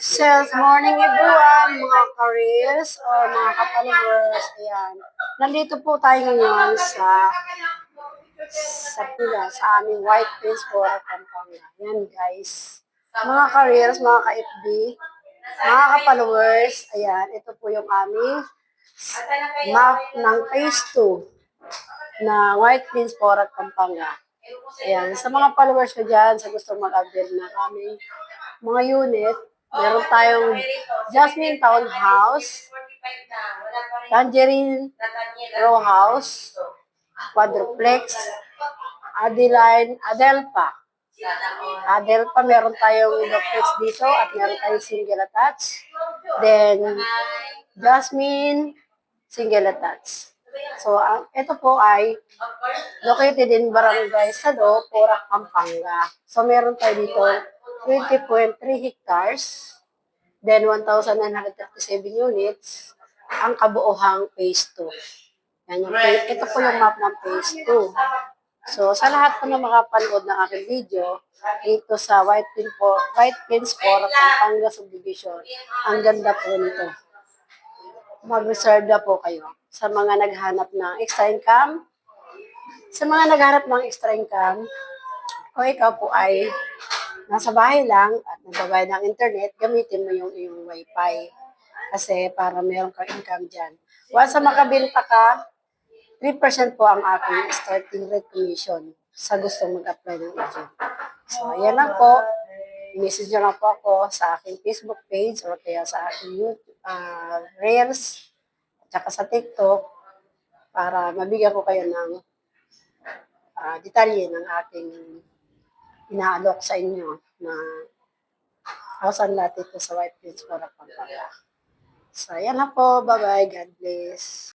Sales morning everyone, mga careers or mga ka-followers. Ayan. Nandito po tayo ngayon sa aming White Prince for Pampanga. Ayan guys. Mga careers, mga ka-FB, mga ka-followers. Ayan, ito po yung aming map ng phase 2 na White Prince for Pampanga. Ayan, sa mga followers ko dyan, sa gusto mag-avail ng aming mga unit, meron tayong Jasmine Townhouse, Tangerine Row House, Quadruplex, Adelpa. Adelpa, meron tayong duplex dito at meron tayong single attached. Then, Jasmine, single attached. So, ito po ay located in Barangay Sado, Porac, Pampanga. So, meron tayo dito 20.3 hectares, then 1,937 units, ang kabuohang phase 2. Yan yung, ito po yung map ng phase 2. So, sa lahat po na makapanood ng aking video, dito sa White Pins Porac, Pampanga Subdivision, ang ganda po nito. Mag-reserve na po kayo sa mga naghanap ng extra income. Sa mga naghanap ng extra income, kung ikaw po ay nasa bahay lang at nagbabayad ng internet, gamitin mo yung iyong wifi. Kasi para meron kang income dyan. Once na makabenta ka, 3% po ang aking starting rate commission sa gustong mag-apply ng agent. So, yan lang po. I-message nyo lang po ako sa aking Facebook page or kaya sa aking YouTube, Reels, at saka sa TikTok para mabigyan ko kayo ng detalye ng aking inaalok sa inyo na house and lot ito sa White Prince Porac, Pampanga. So, yan lang po. Bye-bye. God bless.